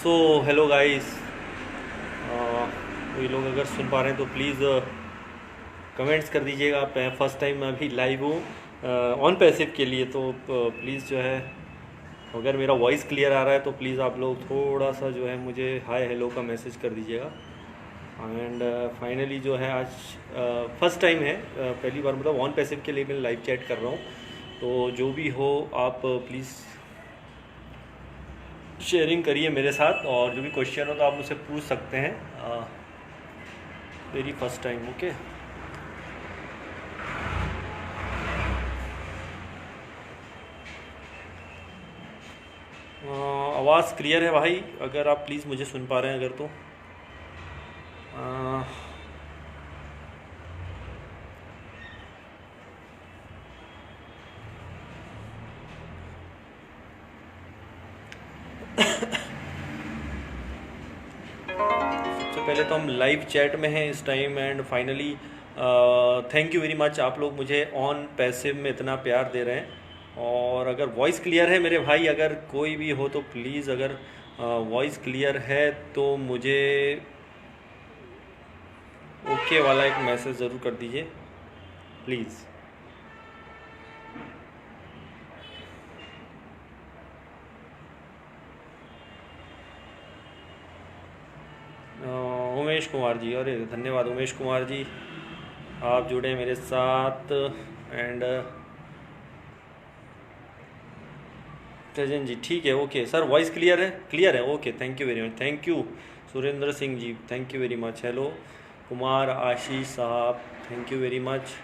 So hello guys, कोई लोग अगर सुन पा रहे हैं तो प्लीज़ कमेंट्स कर दीजिएगा। आप फर्स्ट टाइम मैं अभी लाइव हूँ ऑन पैसिव के लिए, तो प्लीज़ जो है अगर मेरा वॉइस क्लियर आ रहा है तो प्लीज़ आप लोग थोड़ा सा जो है मुझे हाय हेलो का मैसेज कर दीजिएगा। एंड फाइनली जो है आज फर्स्ट टाइम है, पहली बार मतलब ऑन पैसिव के लिए मैं लाइव चैट कर रहा हूँ। तो जो भी हो आप प्लीज़ शेयरिंग करिए मेरे साथ, और जो भी क्वेश्चन हो तो आप मुझसे पूछ सकते हैं। Very first time. ओके, आवाज़ क्लियर है भाई? अगर आप प्लीज़ मुझे सुन पा रहे हैं अगर तो अ, सबसे पहले तो हम लाइव चैट में हैं इस time. And finally thank you very much, आप लोग मुझे ऑन पैसिव में इतना प्यार दे रहे हैं। और अगर वॉइस क्लियर है मेरे भाई, अगर कोई भी हो तो प्लीज़, अगर वॉइस क्लियर है तो मुझे ओके वाला एक मैसेज ज़रूर कर दीजिए प्लीज़। उमेश कुमार जी, अरे धन्यवाद उमेश कुमार जी, आप जुड़े मेरे साथ। एंड प्रेजेंट जी, ठीक है, ओके सर, वॉइस क्लियर है? क्लियर है, okay, thank you very much, thank you. Surendra Singh ji, thank you very much. Hello Kumar Ashish साहब, थैंक यू वेरी मच।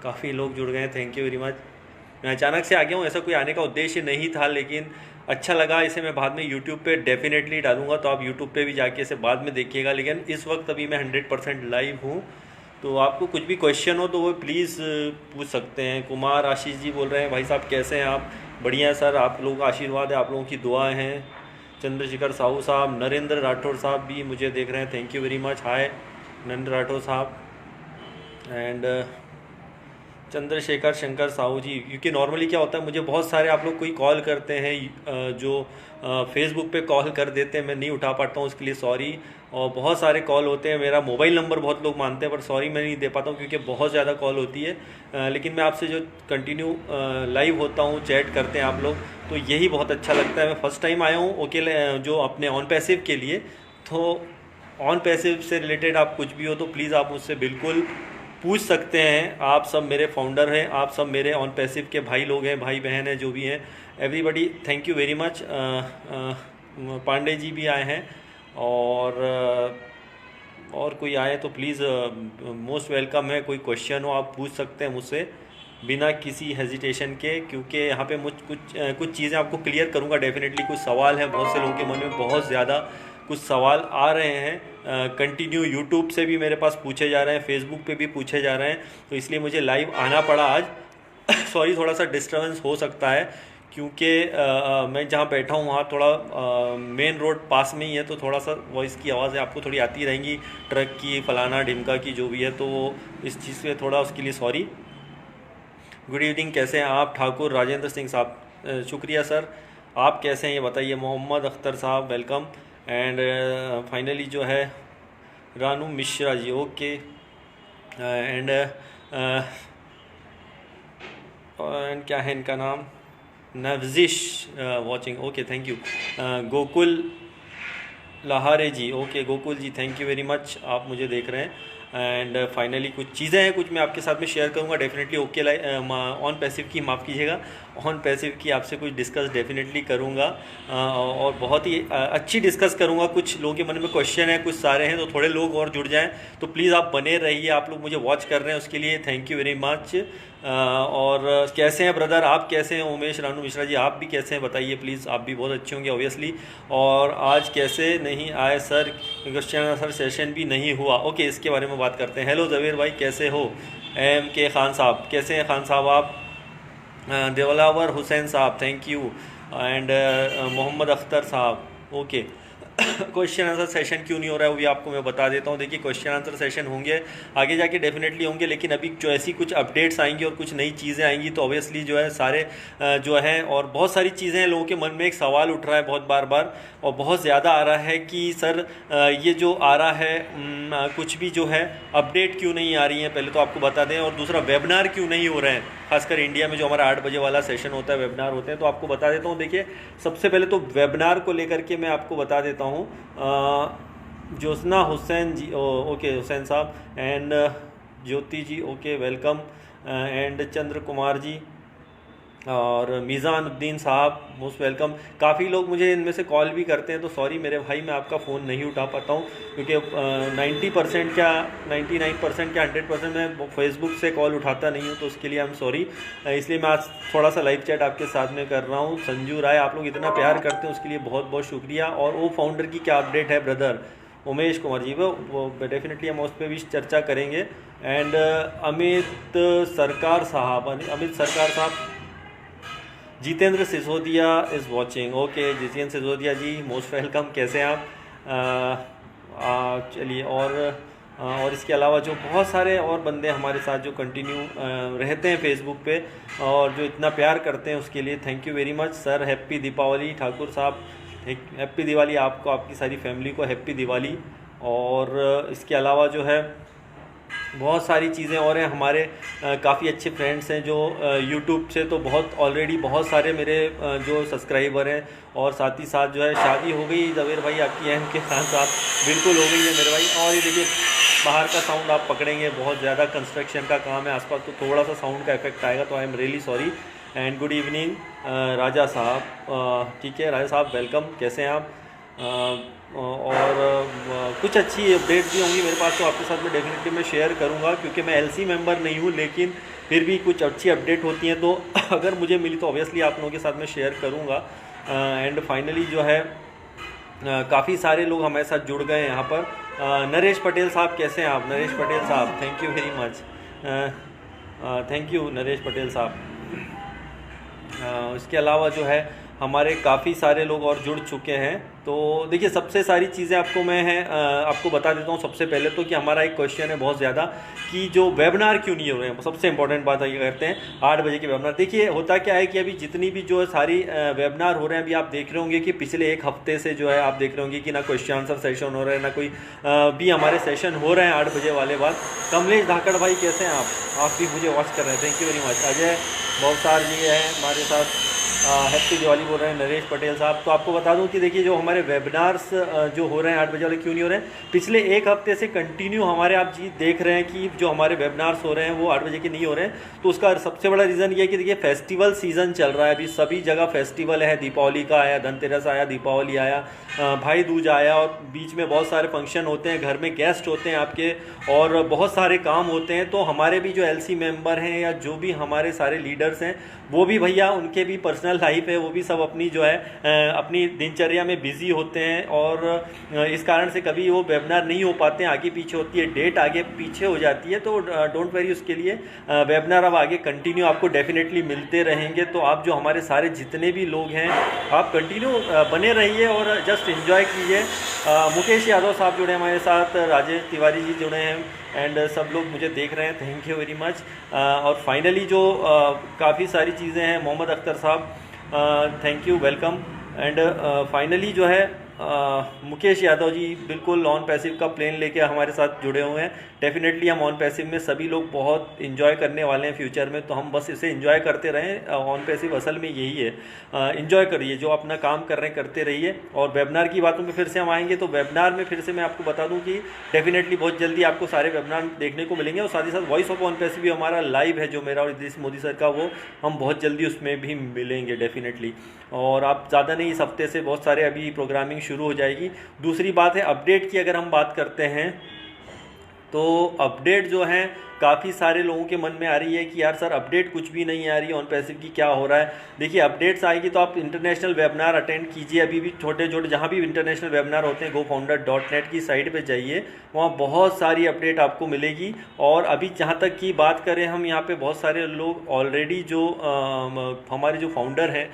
काफ़ी लोग जुड़ गए हैं, थैंक यू वेरी मच। मैं अचानक से आ गया हूँ, ऐसा कोई आने का उद्देश्य नहीं था, लेकिन अच्छा लगा। इसे मैं बाद में यूट्यूब पे डेफिनेटली डालूंगा, तो आप यूट्यूब पे भी जाके इसे बाद में देखिएगा। लेकिन इस वक्त अभी मैं 100% लाइव हूँ, तो आपको कुछ भी क्वेश्चन हो तो वो प्लीज़ पूछ सकते हैं। कुमार आशीष जी बोल रहे हैं, भाई साहब कैसे हैं आप? बढ़िया है सर, आप लोगों का आशीर्वाद है, आप लोगों की दुआएं हैं। चंद्रशेखर साहू साहब, नरेंद्र राठौर साहब भी मुझे देख रहे हैं, थैंक यू वेरी मच। हाय नरेंद्र राठौर साहब। एंड चंद्रशेखर शंकर साहू जी, क्योंकि नॉर्मली क्या होता है, मुझे बहुत सारे आप लोग कोई कॉल करते हैं जो फेसबुक पे कॉल कर देते हैं, मैं नहीं उठा पाता हूँ, उसके लिए सॉरी। और बहुत सारे कॉल होते हैं, मेरा मोबाइल नंबर बहुत लोग मानते हैं, पर सॉरी मैं नहीं दे पाता हूँ क्योंकि बहुत ज़्यादा कॉल होती है। लेकिन मैं आपसे जो कंटिन्यू लाइव होता हूँ, चैट करते हैं आप लोग, तो यही बहुत अच्छा लगता है। मैं फर्स्ट टाइम आया हूँ ओके जो अपने ऑन पैसिव के लिए। तो ऑन पैसिव से रिलेटेड आप कुछ भी हो तो प्लीज़ आप मुझसे बिल्कुल पूछ सकते हैं। आप सब मेरे फाउंडर हैं, आप सब मेरे ऑन पैसिव के भाई लोग हैं, भाई बहन हैं, जो भी हैं, everybody thank you very much. Pandey ji भी आए हैं, और कोई आए तो प्लीज़ मोस्ट वेलकम है। कोई क्वेश्चन हो आप पूछ सकते हैं मुझसे बिना किसी हेजिटेशन के, क्योंकि यहाँ पे मुझ कुछ चीज़ें आपको क्लियर करूँगा डेफिनेटली। कुछ सवाल हैं बहुत से लोगों के मन में, बहुत ज़्यादा कुछ सवाल आ रहे हैं कंटिन्यू, यूट्यूब से भी मेरे पास पूछे जा रहे हैं, फेसबुक पे भी पूछे जा रहे हैं, तो इसलिए मुझे लाइव आना पड़ा आज। सॉरी, थोड़ा सा डिस्टर्बेंस हो सकता है क्योंकि मैं जहाँ बैठा हूँ वहाँ थोड़ा मेन रोड पास में ही है, तो थोड़ा सा वॉइस की आवाज़ें आपको थोड़ी आती रहेंगी, ट्रक की, फलाना ढिमका की, जो भी है, तो इस चीज़ से थोड़ा उसके लिए सॉरी। गुड इवनिंग, कैसे हैं आप? ठाकुर राजेंद्र सिंह साहब, शुक्रिया सर। आप कैसे हैं ये बताइए। मोहम्मद अख्तर साहब, वेलकम। एंड फाइनली जो है Ranu Mishra ji, okay. And and क्या है इनका नाम? Navjish watching, okay, thank you. Gokul Lahare ji, okay Gokul ji, thank you very much, आप मुझे देख रहे हैं। एंड फाइनली कुछ चीज़ें हैं, कुछ मैं आपके साथ में शेयर करूंगा डेफिनेटली। ओके, ऑन पैसिव की, माफ़ कीजिएगा, ऑन पैसिव की आपसे कुछ डिस्कस डेफिनेटली करूंगा, और बहुत ही अच्छी डिस्कस करूंगा। कुछ लोगों के मन में क्वेश्चन है, कुछ सारे हैं, तो थोड़े लोग और जुड़ जाएं, तो प्लीज़ आप बने रहिए। आप लोग मुझे वॉच कर रहे हैं उसके लिए थैंक यू वेरी मच। और कैसे हैं ब्रदर, आप कैसे हैं? उमेश रानू मिश्रा जी, आप भी कैसे हैं बताइए प्लीज़। आप भी बहुत अच्छे होंगे ऑब्वियसली। और आज कैसे नहीं आए सर? क्वेश्चन सर सेशन भी नहीं हुआ, ओके, इसके बारे में बात करते हैं। हेलो जवेर भाई, कैसे हो? एम के खान साहब, कैसे हैं खान साहब आप? Devlawar Hussain sahab, thank you. And Mohammad Akhtar sahab, okay. Question answer session क्यों नहीं हो रहा है वो भी आपको मैं बता देता हूँ। देखिए क्वेश्चन आंसर सेशन होंगे आगे जाके डेफिनेटली होंगे, लेकिन अभी जो ऐसी कुछ अपडेट्स आएंगी और कुछ नई चीज़ें आएंगी तो ऑब्वियसली जो है सारे जो है, और बहुत सारी चीज़ें हैं, लोगों के मन में एक सवाल उठ रहा है बहुत बार बार और बहुत ज़्यादा आ रहा है कि सर ये जो आ रहा है कुछ भी जो है अपडेट क्यों नहीं आ रही है, पहले तो आपको बता दें, और दूसरा वेबिनार क्यों नहीं हो रहे हैं, खासकर इंडिया में जो हमारा 8 बजे वाला सेशन होता है वेबिनार होते हैं, तो आपको बता देता हूँ। देखिए सबसे पहले तो वेबिनार को लेकर के मैं आपको बता देता हूँ। ज्योत्सना हुसैन जी, ओके हुसैन साहब, and Jyoti ji, okay welcome, and Chandra Kumar ji और मीज़ानुद्दीन साहब मोस्ट वेलकम। काफ़ी लोग मुझे इनमें से कॉल भी करते हैं, तो सॉरी मेरे भाई मैं आपका फ़ोन नहीं उठा पाता हूँ क्योंकि 90% क्या 99% क्या 100% मैं फेसबुक से कॉल उठाता नहीं हूँ, तो उसके लिए आई एम सॉरी। इसलिए मैं आज थोड़ा सा लाइव चैट आपके साथ में कर रहा हूँ। संजू राय, आप लोग इतना प्यार करते हैं उसके लिए बहुत बहुत शुक्रिया। और वो फाउंडर की क्या अपडेट है ब्रदर उमेश कुमार जी, वो डेफिनेटली हम उस पर भी चर्चा करेंगे। And Amit Sarkar sahab, Jitendra Sisodia is watching, okay Jitendra Sisodia ji most welcome, कैसे हैं आप? चलिए, और इसके अलावा जो बहुत सारे और बंदे हमारे साथ जो कंटिन्यू रहते हैं फेसबुक पे और जो इतना प्यार करते हैं उसके लिए thank you very much sir. Happy Deepawali Thakur sahab, happy Diwali आपको, आपकी सारी फैमिली को हैप्पी दिवाली। और इसके अलावा जो है बहुत सारी चीज़ें और हैं, हमारे काफ़ी अच्छे फ्रेंड्स हैं जो यूट्यूब से तो बहुत ऑलरेडी बहुत सारे मेरे जो सब्सक्राइबर हैं, और साथ ही साथ जो है शादी हो गई जवेर भाई आपकी अहम के साथ साथ बिल्कुल हो गई है मेरे भाई। और ये देखिए बाहर का साउंड आप पकड़ेंगे, बहुत ज़्यादा कंस्ट्रक्शन का काम है आसपास, तो थोड़ा सा साउंड का इफेक्ट आएगा, तो I am really sorry. And good evening Raja साहब, ठीक है राजा साहब वेलकम, कैसे हैं आप? और कुछ अच्छी अपडेट भी होंगी मेरे पास, तो आपके साथ में डेफिनेटली मैं शेयर करूंगा, क्योंकि मैं एलसी मेंबर नहीं हूं, लेकिन फिर भी कुछ अच्छी अपडेट होती हैं तो अगर मुझे मिली तो ऑब्वियसली आप लोगों के साथ में शेयर करूंगा। एंड फाइनली जो है काफ़ी सारे लोग हमारे साथ जुड़ गए हैं यहाँ पर। नरेश पटेल साहब, कैसे हैं आप? नरेश पटेल साहब thank you very much, thank you Naresh Patel साहब। इसके अलावा जो है हमारे काफ़ी सारे लोग और जुड़ चुके हैं। तो देखिए सबसे सारी चीज़ें आपको मैं आपको बता देता हूँ। सबसे पहले तो कि हमारा एक क्वेश्चन है बहुत ज़्यादा कि जो वेबिनार क्यों नहीं हो रहे हैं, सबसे इंपॉर्टेंट बात ये करते हैं 8 बजे के वेबिनार। देखिए होता क्या है कि अभी जितनी भी जो है सारी वेबिनार हो रहे हैं, अभी आप देख रहे होंगे कि पिछले एक हफ्ते से जो है आप देख रहे होंगे कि ना क्वेश्चन आंसर सेशन हो रहा है, ना कोई भी हमारे सेशन हो रहे हैं 8 बजे वाले बाद। कमलेश धाकड़ भाई कैसे हैं आप भी मुझे वॉच कर रहे हैं, thank you very much. Ajay Bhavsar ji हैं हमारे साथ, हैप्पी दिवाली बोल रहे हैं नरेश पटेल साहब। तो आपको बता दूं कि देखिए जो हमारे वेबिनार्स जो हो रहे हैं 8 बजे वाले क्यों नहीं हो रहे हैं, पिछले एक हफ्ते से कंटिन्यू हमारे आप जी देख रहे हैं कि जो हमारे वेबिनार्स हो रहे हैं वो 8 बजे के नहीं हो रहे हैं। तो उसका सबसे बड़ा रीज़न ये है कि देखिए फेस्टिवल सीज़न चल रहा है, अभी सभी जगह फेस्टिवल है, दीपावली का आया, धनतेरस आया, दीपावली आया, भाई दूज आया, और बीच में बहुत सारे फंक्शन होते हैं, घर में गेस्ट होते हैं आपके, और बहुत सारे काम होते हैं। तो हमारे भी जो एलसी मेंबर हैं या जो भी हमारे सारे लीडर्स हैं वो भी भैया उनके भी पर्सनल लाइफ है, वो भी सब अपनी जो है अपनी दिनचर्या में बिजी होते हैं, और इस कारण से कभी वो वेबिनार नहीं हो पाते हैं, आगे पीछे होती है, डेट आगे पीछे हो जाती है। तो डोंट वेरी, उसके लिए वेबिनार अब आगे कंटिन्यू आपको डेफिनेटली मिलते रहेंगे। तो आप जो हमारे सारे जितने भी लोग हैं आप कंटिन्यू बने रहिए और जस्ट एंजॉय कीजिए। मुकेश यादव साहब जुड़े हमारे साथ, राजेश तिवारी जी जुड़े हैं, एंड सब लोग मुझे देख रहे हैं, थैंक यू वेरी मच। और फाइनली जो काफ़ी सारी चीज़ें हैं, मोहम्मद अख्तर साहब thank you welcome. And finally जो है मुकेश यादव जी बिल्कुल ऑन पैसिव का प्लेन लेके हमारे साथ जुड़े हुए हैं। डेफिनेटली हम ऑन पैसिव में सभी लोग बहुत इन्जॉय करने वाले हैं फ्यूचर में, तो हम बस इसे इन्जॉय करते रहें। ऑन पैसिव असल में यही है, इन्जॉय करिए, जो अपना काम कर रहे हैं करते रहिए। और वेबिनार की बातों में फिर से हम आएंगे, तो वेबिनार में फिर से मैं आपको बता दूं कि डेफिनेटली बहुत जल्दी आपको सारे वेबिनार देखने को मिलेंगे, और साथ ही साथ वॉइस ऑफ ऑन पैसिव भी हमारा लाइव है जो मेरा और इद्रिस मोदी सर का, वो हम बहुत जल्दी उसमें भी मिलेंगे डेफिनेटली। और आप ज़्यादा नहीं, इस हफ्ते से बहुत सारे अभी प्रोग्रामिंग शुरू हो जाएगी। दूसरी बात है अपडेट की, अगर हम बात करते हैं तो अपडेट जो है काफ़ी सारे लोगों के मन में आ रही है कि यार सर अपडेट कुछ भी नहीं आ रही है ऑन पैसिव की, क्या हो रहा है। देखिए अपडेट्स आएगी तो आप इंटरनेशनल वेबिनार अटेंड कीजिए, अभी भी छोटे छोटे जहाँ भी इंटरनेशनल वेबिनार होते हैं gofounder.net की साइट पे जाइए, वहाँ बहुत सारी अपडेट आपको मिलेगी। और अभी जहाँ तक की बात करें हम, यहाँ पे बहुत सारे लोग ऑलरेडी जो हमारे जो फाउंडर हैं,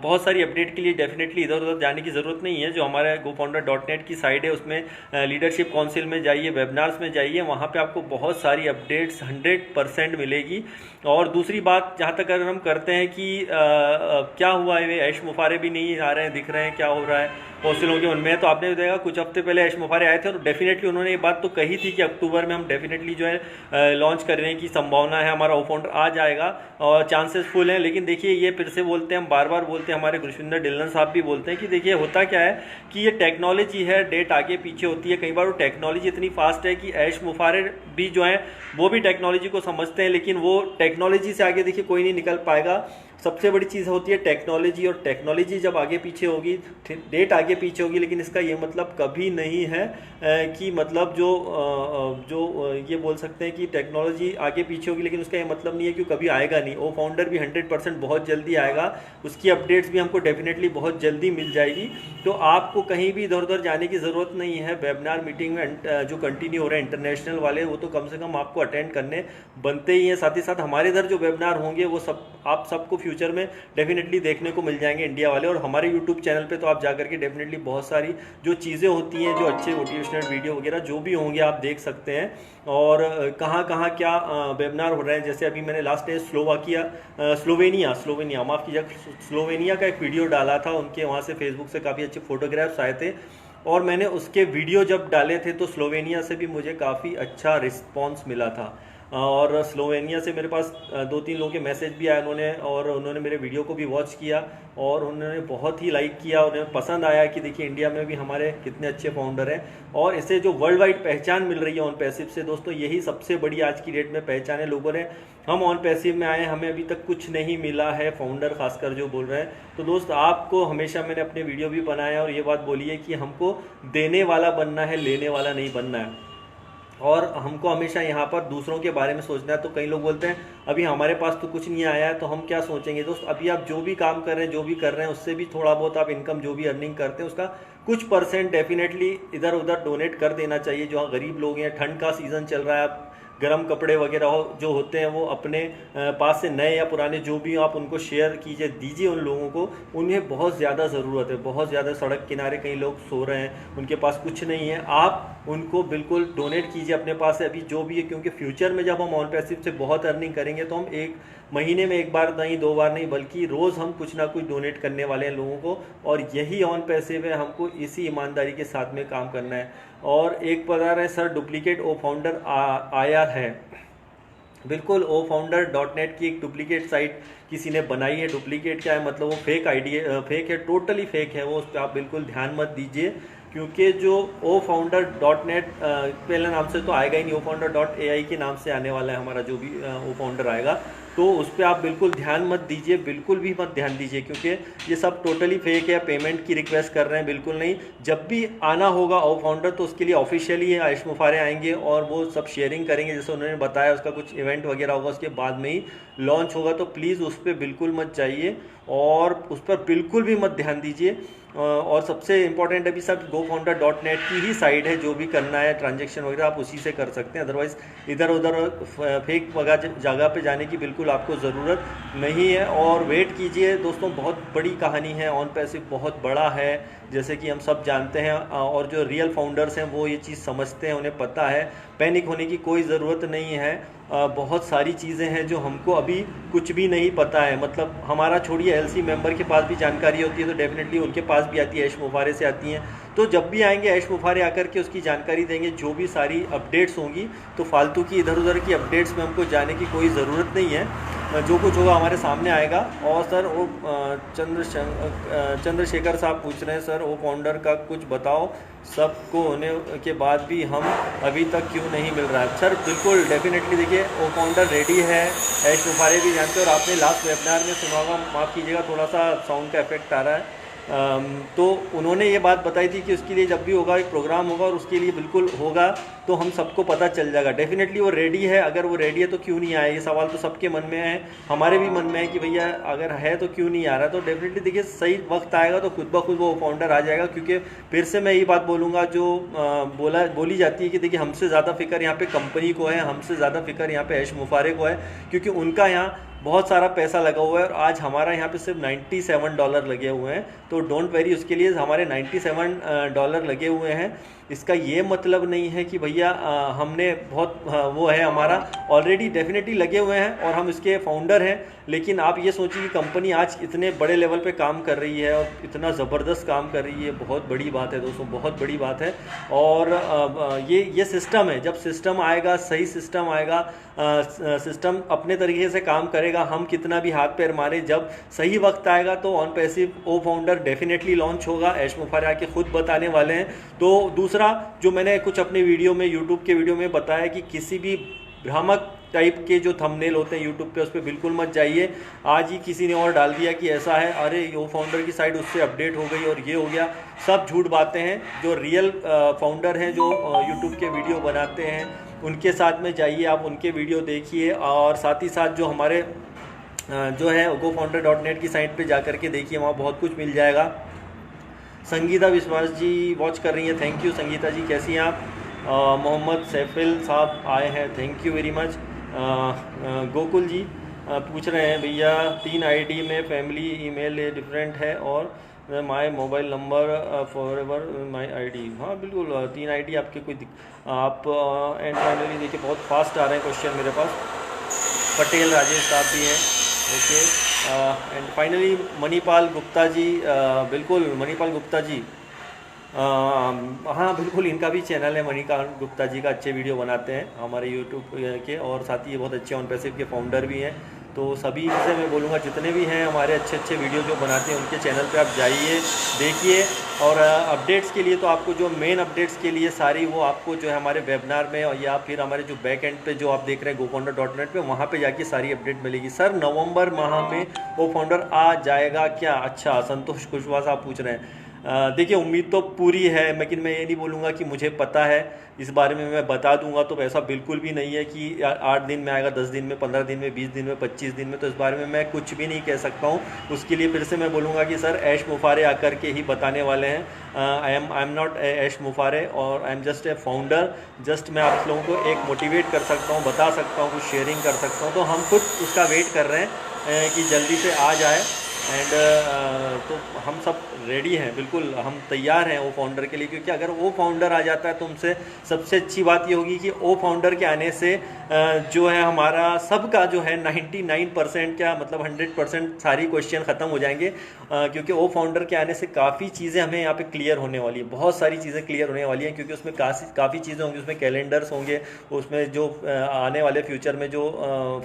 बहुत सारी अपडेट के लिए डेफिनेटली इधर उधर जाने की ज़रूरत नहीं है। जो हमारा gofounder.net की साइट है उसमें लीडरशिप काउंसिल में जाइए, वेबिनार्स में जाइए, वहाँ पे आपको बहुत सारी अपडेट्स 100% मिलेगी। और दूसरी बात, जहाँ तक अगर हम करते हैं कि क्या हुआ है, वे ऐश मुफारे भी नहीं आ रहे हैं, दिख रहे हैं, क्या हो रहा है बहुत से लोगों के मन में है। तो आपने देखा कुछ हफ्ते पहले ऐश मुफारे आए थे और डेफिनेटली उन्होंने ये बात तो कही थी कि अक्टूबर में हम डेफिनेटली जो है लॉन्च करने की संभावना है, हमारा ओफाउंडर आ जाएगा और चांसेस फुल हैं। लेकिन देखिए ये फिर से बोलते हैं, हम बार बार बोलते हैं, हमारे गुरविंदर ढिल्लन साहब भी बोलते हैं कि देखिए होता क्या है कि ये टेक्नोलॉजी है, डेट आगे पीछे होती है। कई बार वो टेक्नोलॉजी इतनी फास्ट है कि ऐश मुफारे भी जो हैं वो भी टेक्नोलॉजी को समझते हैं, लेकिन वो टेक्नोलॉजी से आगे देखिए कोई नहीं निकल पाएगा। सबसे बड़ी चीज़ होती है टेक्नोलॉजी, और टेक्नोलॉजी जब आगे पीछे होगी, डेट आगे पीछे होगी, लेकिन इसका ये मतलब कभी नहीं है कि मतलब जो ये बोल सकते हैं कि टेक्नोलॉजी आगे पीछे होगी, लेकिन उसका ये मतलब नहीं है कि कभी आएगा नहीं। वो फाउंडर भी 100% बहुत जल्दी आएगा, उसकी अपडेट्स भी हमको डेफिनेटली बहुत जल्दी मिल जाएगी। तो आपको कहीं भी इधर उधर जाने की ज़रूरत नहीं है। वेबिनार मीटिंग में जो कंटिन्यू हो रहे हैं इंटरनेशनल वाले, वो तो कम से कम आपको अटेंड करने बनते ही हैं। साथ ही साथ हमारे इधर जो वेबिनार होंगे वो सब आप सबको फ्यूचर में डेफिनेटली देखने को मिल जाएंगे इंडिया वाले। और हमारे यूट्यूब चैनल पे तो आप जाकर के डेफिनेटली बहुत सारी जो चीज़ें होती हैं, जो अच्छे मोटिवेशनल वीडियो वगैरह जो भी होंगे आप देख सकते हैं। और कहाँ कहाँ क्या वेबिनार हो रहे हैं, जैसे अभी मैंने लास्ट डे स्लोवेनिया माफ़ कीजिएगा, स्लोवेनिया का एक वीडियो डाला था, उनके वहाँ से फेसबुक से काफ़ी अच्छे फोटोग्राफ्स आए थे और मैंने उसके वीडियो जब डाले थे तो स्लोवेनिया से भी मुझे काफ़ी अच्छा रिस्पॉन्स मिला था। और स्लोवेनिया से मेरे पास 2-3 लोगों के मैसेज भी आए, उन्होंने मेरे वीडियो को भी वॉच किया और उन्होंने बहुत ही लाइक किया, उन्हें पसंद आया कि देखिए इंडिया में भी हमारे कितने अच्छे फाउंडर हैं। और इसे जो वर्ल्ड वाइड पहचान मिल रही है ऑन पैसिव से, दोस्तों यही सबसे बड़ी आज की डेट में पहचान है। लोगों ने, हम ऑन पैसिव में आए, हमें अभी तक कुछ नहीं मिला है, फाउंडर खासकर जो बोल रहे हैं। तो दोस्त आपको हमेशा, मैंने अपने वीडियो भी बनाया और ये बात बोली है कि हमको देने वाला बनना है, लेने वाला नहीं बनना है। और हमको हमेशा यहाँ पर दूसरों के बारे में सोचना है। तो कई लोग बोलते हैं अभी हमारे पास तो कुछ नहीं आया है तो हम क्या सोचेंगे। दोस्त अभी आप जो भी काम कर रहे हैं, जो भी कर रहे हैं, उससे भी थोड़ा बहुत आप इनकम जो भी अर्निंग करते हैं उसका कुछ % डेफिनेटली इधर उधर डोनेट कर देना चाहिए। जो गरीब लोग हैं, ठंड का सीज़न चल रहा है, आप गर्म कपड़े वगैरह जो होते हैं वो अपने पास से नए या पुराने जो भी आप उनको शेयर कीजिए, दीजिए उन लोगों को, उन्हें बहुत ज़्यादा ज़रूरत है। बहुत ज़्यादा सड़क किनारे कई लोग सो रहे हैं, उनके पास कुछ नहीं है, आप उनको बिल्कुल डोनेट कीजिए अपने पास से अभी जो भी है। क्योंकि फ्यूचर में जब हम ऑन पैसिव से बहुत अर्निंग करेंगे तो हम एक महीने में 1 बार नहीं, 2 बार नहीं, बल्कि रोज़ हम कुछ ना कुछ डोनेट करने वाले हैं लोगों को। और यही ऑन पैसिव है, हमको इसी ईमानदारी के साथ में काम करना है। और एक बता रहे हैं सर डुप्लीकेट ओ फाउंडर आया है, बिल्कुल gofounder.net की एक डुप्लीकेट साइट किसी ने बनाई है। डुप्लीकेट क्या है मतलब, वो फेक आईडी, फेक है, टोटली फेक है वो, उस पर आप बिल्कुल ध्यान मत दीजिए। क्योंकि जो gofounder.net पहले नाम से तो आएगा ही नहीं, gofounder.ai के नाम से आने वाला है हमारा जो भी gofounder आएगा। तो उस पर आप बिल्कुल ध्यान मत दीजिए, बिल्कुल भी मत ध्यान दीजिए, क्योंकि ये सब टोटली फेक है। पेमेंट की रिक्वेस्ट कर रहे हैं, बिल्कुल नहीं। जब भी आना होगा gofounder तो उसके लिए ऑफिशियली ऐश मुफारे आएंगे और वो सब शेयरिंग करेंगे, जैसे उन्होंने बताया उसका कुछ इवेंट वगैरह होगा, उसके बाद में ही लॉन्च होगा। तो प्लीज़ उस पर बिल्कुल मत जाइए और उस पर बिल्कुल भी मत ध्यान दीजिए। और सबसे इम्पॉर्टेंट अभी सब gofounder.net की ही साइट है, जो भी करना है ट्रांजेक्शन वगैरह आप उसी से कर सकते हैं। अदरवाइज़ इधर उधर फेक जगह पे जाने की बिल्कुल आपको ज़रूरत नहीं है। और वेट कीजिए दोस्तों, बहुत बड़ी कहानी है, ऑन पैसिव बहुत बड़ा है जैसे कि हम सब जानते हैं। और जो रियल फाउंडर्स हैं वो ये चीज़ समझते हैं, उन्हें पता है, पैनिक होने की कोई ज़रूरत नहीं है। बहुत सारी चीज़ें हैं जो हमको अभी कुछ भी नहीं पता है। मतलब हमारा छोड़िए, एलसी मेंबर के पास भी जानकारी होती है तो डेफिनेटली उनके पास भी आती है, ऐश मुफारे से आती हैं। तो जब भी आएंगे ऐश मुफारे आकर के उसकी जानकारी देंगे, जो भी सारी अपडेट्स होंगी। तो फालतू की इधर उधर की अपडेट्स में हमको जाने की कोई ज़रूरत नहीं है, जो कुछ होगा हमारे सामने आएगा। और सर वो चंद्रशेखर साहब पूछ रहे हैं सर वो फाउंडर का कुछ बताओ, सबको होने के बाद भी हम अभी तक क्यों नहीं मिल रहा है। सर बिल्कुल डेफिनेटली देखिए वो फाउंडर रेडी है, ऐश मुफारे भी जानते हैं। और आपने लास्ट वेबिनार में सुना होगा, माफ़ कीजिएगा थोड़ा सा साउंड का इफेक्ट आ रहा है, तो उन्होंने ये बात बताई थी कि उसके लिए जब भी होगा एक प्रोग्राम होगा और उसके लिए बिल्कुल होगा तो हम सबको पता चल जाएगा। डेफिनेटली वो रेडी है, अगर वो रेडी है तो क्यों नहीं आया, ये सवाल तो सबके मन में है, हमारे भी मन में है कि भैया अगर है तो क्यों नहीं आ रहा। तो डेफिनेटली देखिए सही वक्त आएगा तो खुद ब खुद वो फाउंडर आ जाएगा। क्योंकि फिर से मैं यही बात बोलूँगा जो बोली जाती है कि देखिए हमसे ज़्यादा फिक्र यहाँ पे कंपनी को है, हमसे ज़्यादा फिक्र यहाँ पे ऐश मुफारे को है, क्योंकि उनका यहाँ बहुत सारा पैसा लगा हुआ है और आज हमारा यहाँ पे सिर्फ $97 लगे हुए हैं। तो डोंट वेरी, उसके लिए हमारे $97 लगे हुए हैं। इसका ये मतलब नहीं है कि भैया हमने बहुत वो है, हमारा ऑलरेडी डेफिनेटली लगे हुए हैं और हम इसके फाउंडर हैं। लेकिन आप ये सोचिए कि कंपनी आज इतने बड़े लेवल पे काम कर रही है और इतना ज़बरदस्त काम कर रही है, बहुत बड़ी बात है दोस्तों, बहुत बड़ी बात है। और ये सिस्टम है, जब सिस्टम आएगा, सही सिस्टम आएगा, सिस्टम अपने तरीके से काम करेगा, हम कितना भी हाथ पैर मारे, जब सही वक्त आएगा तो ऑन पैसिव ओ फाउंडर डेफिनेटली लॉन्च होगा। ऐश मुफारे आके खुद बताने वाले हैं। तो दूसरा जो मैंने कुछ अपने वीडियो में, यूट्यूब के वीडियो में बताया कि किसी भी भ्रामक टाइप के जो थंबनेल होते हैं यूट्यूब पे, उस पर बिल्कुल मत जाइए। आज ही किसी ने और डाल दिया कि ऐसा है, अरे वो फाउंडर की साइड उससे अपडेट हो गई और ये हो गया, सब झूठ बातें हैं। जो रियल फाउंडर हैं, जो यूट्यूब के वीडियो बनाते हैं, उनके साथ में जाइए, आप उनके वीडियो देखिए। और साथ ही साथ जो हमारे जो है gofounder.net की साइट पे जा कर के देखिए, वहाँ बहुत कुछ मिल जाएगा। संगीता विश्वास जी वॉच कर रही हैं, थैंक यू संगीता जी, कैसी हैं आप। मोहम्मद सैफिल साहब आए हैं, thank you very much. Gokul ji पूछ रहे हैं भैया 3 आईडी में फैमिली ईमेल डिफरेंट है और my mobile number for ever my ID. हाँ बिल्कुल, 3 आईडी आपके कोई आप एंड फाइनली देखिए बहुत फास्ट आ रहे हैं क्वेश्चन मेरे पास। पटेल राजेश साहब भी हैं, okay. And finally Manipal Gupta ji, बिल्कुल मणिपाल गुप्ता जी, हाँ बिल्कुल, इनका भी चैनल है, मणिकांत गुप्ता जी का, अच्छे वीडियो बनाते हैं हमारे यूट्यूब के, और साथ ही ये बहुत अच्छे ऑन पैसिव के फाउंडर भी हैं। तो सभी से मैं बोलूँगा जितने भी हैं हमारे अच्छे अच्छे वीडियो जो बनाते हैं, उनके चैनल पे आप जाइए, देखिए। और अपडेट्स के लिए तो आपको जो मेन अपडेट्स के लिए सारी वो आपको जो है हमारे वेबिनार में, और या फिर हमारे जो बैक एंड पे जो आप देख रहे हैं gofounder.net पे, वहाँ पे जाके सारी अपडेट मिलेगी। सर नवंबर माह में वो फाउंडर आ जाएगा क्या? अच्छा, संतोष कुशवाहा साहब पूछ रहे हैं। देखिए उम्मीद तो पूरी है, लेकिन मैं ये नहीं बोलूँगा कि मुझे पता है, इस बारे में मैं बता दूंगा तो ऐसा बिल्कुल भी नहीं है कि 8 दिन में आएगा, 10 दिन में, 15 दिन में, 20 दिन में, 25 दिन में। तो इस बारे में मैं कुछ भी नहीं कह सकता हूँ। उसके लिए फिर से मैं बोलूँगा कि सर ऐश मुफारे आकर के ही बताने वाले हैं। आई एम नॉट ऐश मुफारे और I am just a founder. Just मैं आप लोगों को एक मोटिवेट कर सकता हूँ, बता सकता हूँ, कुछ शेयरिंग कर सकता हूँ। तो हम खुद उसका वेट कर रहे हैं कि जल्दी से आ जाए। एंड तो हम सब रेडी हैं, बिल्कुल हम तैयार हैं वो फाउंडर के लिए। क्योंकि अगर वो फाउंडर आ जाता है तो हमसे सबसे अच्छी बात ये होगी कि वो फाउंडर के आने से जो है हमारा सबका जो है 99% क्या मतलब 100% सारी क्वेश्चन ख़त्म हो जाएंगे। क्योंकि वो फाउंडर के आने से काफ़ी चीज़ें हमें यहाँ पे क्लियर होने वाली है, बहुत सारी चीज़ें क्लियर होने वाली हैं। क्योंकि उसमें काफ़ी चीज़ें होंगी, उसमें कैलेंडर्स होंगे, उसमें जो आने वाले फ्यूचर में जो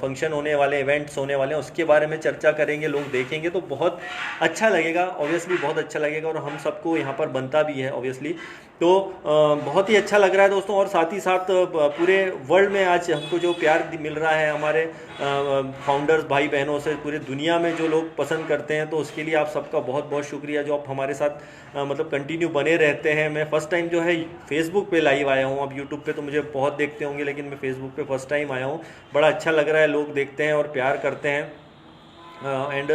फंक्शन होने वाले, इवेंट्स होने वाले हैं, उसके बारे में चर्चा करेंगे, लोग देखेंगे तो बहुत अच्छा लगेगा, ऑब्वियसली बहुत अच्छा लगेगा। और हम सबको यहाँ पर बनता भी है ऑब्वियसली। तो बहुत ही अच्छा लग रहा है दोस्तों। और साथ ही साथ पूरे वर्ल्ड में आज हमको जो प्यार मिल रहा है हमारे फाउंडर्स भाई बहनों से, पूरे दुनिया में जो लोग पसंद करते हैं, तो उसके लिए आप सबका बहुत बहुत शुक्रिया जो आप हमारे साथ मतलब कंटिन्यू बने रहते हैं। मैं फ़र्स्ट टाइम जो है फेसबुक पे लाइव आया हूँ, अब यूट्यूब पे तो मुझे बहुत देखते होंगे, लेकिन मैं फेसबुक पे फ़र्स्ट टाइम आया हूँ। बड़ा अच्छा लग रहा है, लोग देखते हैं और प्यार करते हैं। एंड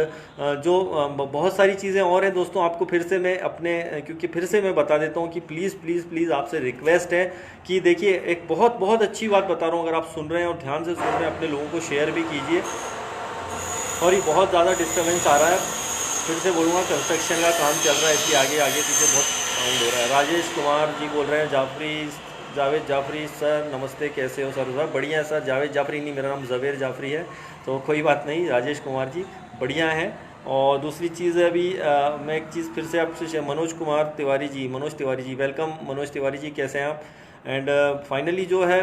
जो बहुत सारी चीज़ें और हैं दोस्तों, आपको फिर से मैं अपने क्योंकि फिर से मैं बता देता हूँ कि प्लीज़ प्लीज़ प्लीज़ आपसे रिक्वेस्ट है कि देखिए एक बहुत बहुत अच्छी बात बता रहा हूँ, अगर आप सुन रहे हैं और ध्यान से सुन रहे हैं, अपने लोगों को शेयर भी कीजिए। और ये बहुत ज़्यादा डिस्टर्बेंस आ रहा है, फिर से बोलूँगा कंस्ट्रक्शन का काम चल रहा है, इसलिए आगे आगे पीछे बहुत साउंड हो रहा है। राजेश कुमार जी बोल रहे हैं, जावेद जाफरी सर नमस्ते, कैसे हो सर? बढ़िया है सर, जावेद जाफरी नहीं, मेरा नाम जवेर जाफरी है, तो कोई बात नहीं। राजेश कुमार जी बढ़िया है। और दूसरी चीज़ है, अभी मैं एक चीज़ फिर से आपसे, मनोज तिवारी जी वेलकम। मनोज तिवारी जी कैसे हैं आप? एंड फाइनली जो है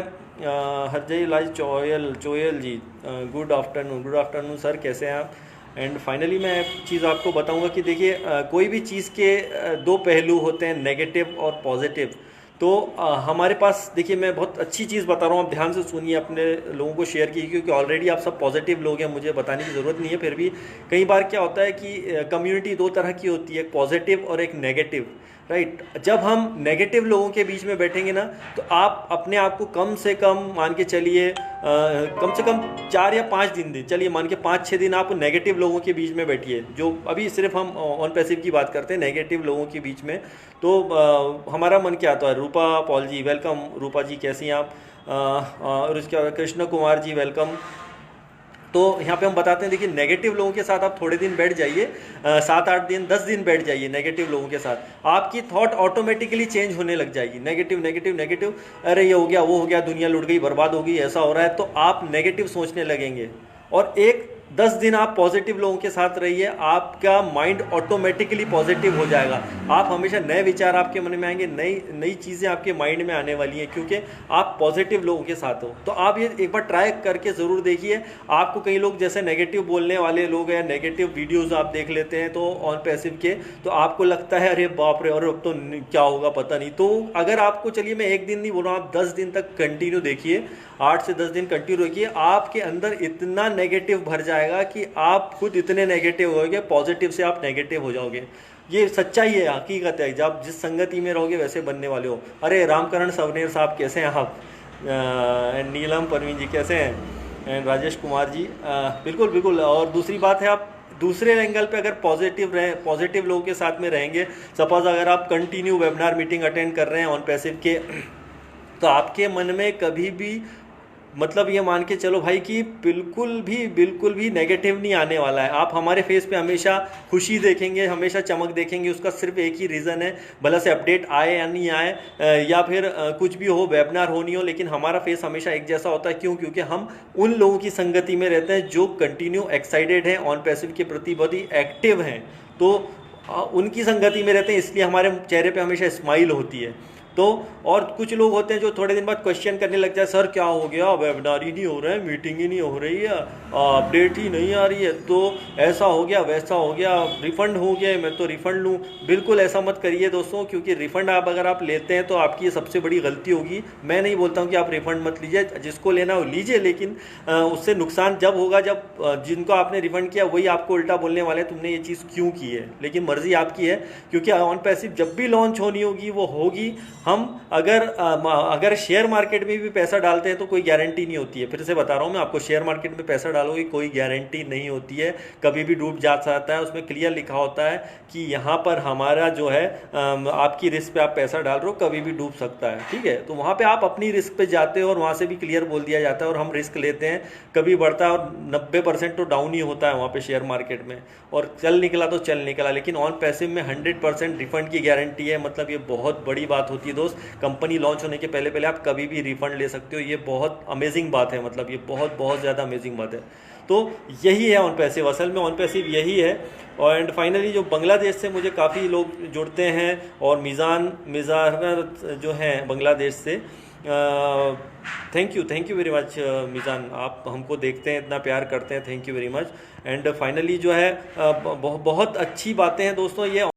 हरजय लाल चोयल जी, गुड आफ्टरनून सर, कैसे हैं आप? एंड फाइनली मैं एक चीज़ आपको बताऊंगा कि देखिए कोई भी चीज़ के दो पहलू होते हैं, नेगेटिव और पॉजिटिव। तो हमारे पास देखिए, मैं बहुत अच्छी चीज़ बता रहा हूँ, आप ध्यान से सुनिए, अपने लोगों को शेयर कीजिए, क्योंकि ऑलरेडी आप सब पॉजिटिव लोग हैं, मुझे बताने की ज़रूरत नहीं है। फिर भी कई बार क्या होता है कि कम्युनिटी दो तरह की होती है, एक पॉजिटिव और एक नेगेटिव, राइट। जब हम नेगेटिव लोगों के बीच में बैठेंगे ना, तो आप अपने आप को कम से कम मान के चलिए, कम से कम 4 या 5 दिन दिन चलिए, मान के 5-6 दिन आप नेगेटिव लोगों के बीच में बैठिए। जो अभी सिर्फ हम ऑन पैसिव की बात करते हैं, नेगेटिव लोगों के बीच में, तो हमारा मन क्या आता है। रूपा पॉल जी वेलकम, रूपा जी कैसी हैं आप। और उसके बाद कृष्ण कुमार जी वेलकम। तो यहाँ पे हम बताते हैं, देखिए नेगेटिव लोगों के साथ आप थोड़े दिन बैठ जाइए, 7-8 दिन 10 दिन बैठ जाइए नेगेटिव लोगों के साथ, आपकी थॉट ऑटोमेटिकली चेंज होने लग जाएगी। नेगेटिव नेगेटिव नेगेटिव, अरे ये हो गया, वो हो गया, दुनिया लुट गई, बर्बाद हो गई, ऐसा हो रहा है, तो आप नेगेटिव सोचने लगेंगे। और एक 10 दिन आप पॉजिटिव लोगों के साथ रहिए, आपका माइंड ऑटोमेटिकली पॉजिटिव हो जाएगा। आप हमेशा नए विचार आपके मन में आएंगे, नई नई चीज़ें आपके माइंड में आने वाली हैं, क्योंकि आप पॉजिटिव लोगों के साथ हो। तो आप ये एक बार ट्राई करके ज़रूर देखिए। आपको कई लोग जैसे नेगेटिव बोलने वाले लोग हैं, नेगेटिव वीडियोज़ आप देख लेते हैं तो ऑन पैसिव के, तो आपको लगता है अरे बाप रे, और अब तो क्या होगा पता नहीं। तो अगर आपको, चलिए मैं एक दिन नहीं बोल रहा हूँ, आप 10 दिन तक कंटिन्यू देखिए, 8 से 10 दिन कंटिन्यू रखिए, आपके अंदर इतना नेगेटिव भर जाएगा कि आप खुद इतने नेगेटिव होगे, पॉजिटिव से आप नेगेटिव हो जाओगे। ये सच्चाई है, हकीकत है। जब जिस संगति में रहोगे वैसे बनने वाले हो। अरे रामकरण सवनेर साहब कैसे हैं आप, नीलम परवीन जी कैसे हैं, एंड राजेश कुमार जी, बिल्कुल बिल्कुल। और दूसरी बात है, आप दूसरे एंगल पे अगर पॉजिटिव रहें, पॉजिटिव लोगों के साथ में रहेंगे, सपोज अगर आप कंटिन्यू वेबिनार मीटिंग अटेंड कर रहे हैं ऑन पैसिव के, तो आपके मन में कभी भी, मतलब ये मान के चलो भाई कि बिल्कुल भी नेगेटिव नहीं आने वाला है। आप हमारे फेस पे हमेशा खुशी देखेंगे, हमेशा चमक देखेंगे। उसका सिर्फ एक ही रीज़न है, भला से अपडेट आए या नहीं आए, या फिर कुछ भी हो, वेबिनार हो नहीं हो, लेकिन हमारा फेस हमेशा एक जैसा होता है। क्यों? क्योंकि हम उन लोगों की संगति में रहते हैं जो कंटिन्यू एक्साइटेड हैं, ऑन पैसिव के प्रति बहुत ही एक्टिव हैं। तो उनकी संगति में रहते हैं, इसलिए हमारे चेहरे पे हमेशा स्माइल होती है। तो और कुछ लोग होते हैं जो थोड़े दिन बाद क्वेश्चन करने लग जाए, सर क्या हो गया, वेबिनार ही नहीं हो रहा है, मीटिंग ही नहीं हो रही है, अपडेट ही नहीं आ रही है, तो ऐसा हो गया, वैसा हो गया, रिफ़ंड हो गया, मैं तो रिफ़ंड लूँ। बिल्कुल ऐसा मत करिए दोस्तों, क्योंकि रिफ़ंड आप अगर आप लेते हैं तो आपकी ये सबसे बड़ी गलती होगी। मैं नहीं बोलता हूँ कि आप रिफ़ंड मत लीजिए, जिसको लेना हो लीजिए, लेकिन उससे नुकसान जब होगा जब जिनको आपने रिफ़ंड किया वही आपको उल्टा बोलने वाले हैं, तुमने ये चीज़ क्यों की है। लेकिन मर्ज़ी आपकी है, क्योंकि ऑन पैसिव जब भी लॉन्च होनी होगी वो होगी। हम अगर शेयर मार्केट में भी पैसा डालते हैं तो कोई गारंटी नहीं होती है। फिर से बता रहा हूँ मैं आपको, शेयर मार्केट में पैसा डालोगे कोई गारंटी नहीं होती है, कभी भी डूब जा सकता है। उसमें क्लियर लिखा होता है कि यहाँ पर हमारा जो है आपकी रिस्क पे आप पैसा डाल रहे हो, कभी भी डूब सकता है, ठीक है। तो वहाँ पे आप अपनी रिस्क पे जाते हो और वहाँ से भी क्लियर बोल दिया जाता है, और हम रिस्क लेते हैं, कभी बढ़ता है और 90% तो डाउन ही होता है वहाँ पे शेयर मार्केट में, और चल निकला तो चल निकला। लेकिन ऑन पैसिव में 100% रिफंड की गारंटी है। मतलब ये बहुत बड़ी बात होती है दोस्त, कंपनी लॉन्च होने के पहले पहले आप कभी भी रिफंड ले सकते हो। ये बहुत अमेजिंग बात है, मतलब ये बहुत बहुत ज़्यादा अमेजिंग बात है। तो यही है ऑन पैसिव, असल में ऑन पैसिव यही है। और एंड फाइनली जो बांग्लादेश से मुझे काफ़ी लोग जुड़ते हैं, और मिज़ार जो हैं बांग्लादेश से, thank you very much Meezan, आप हमको देखते हैं, इतना प्यार करते हैं, thank you very much. And finally जो है बहुत अच्छी बातें हैं दोस्तों, ये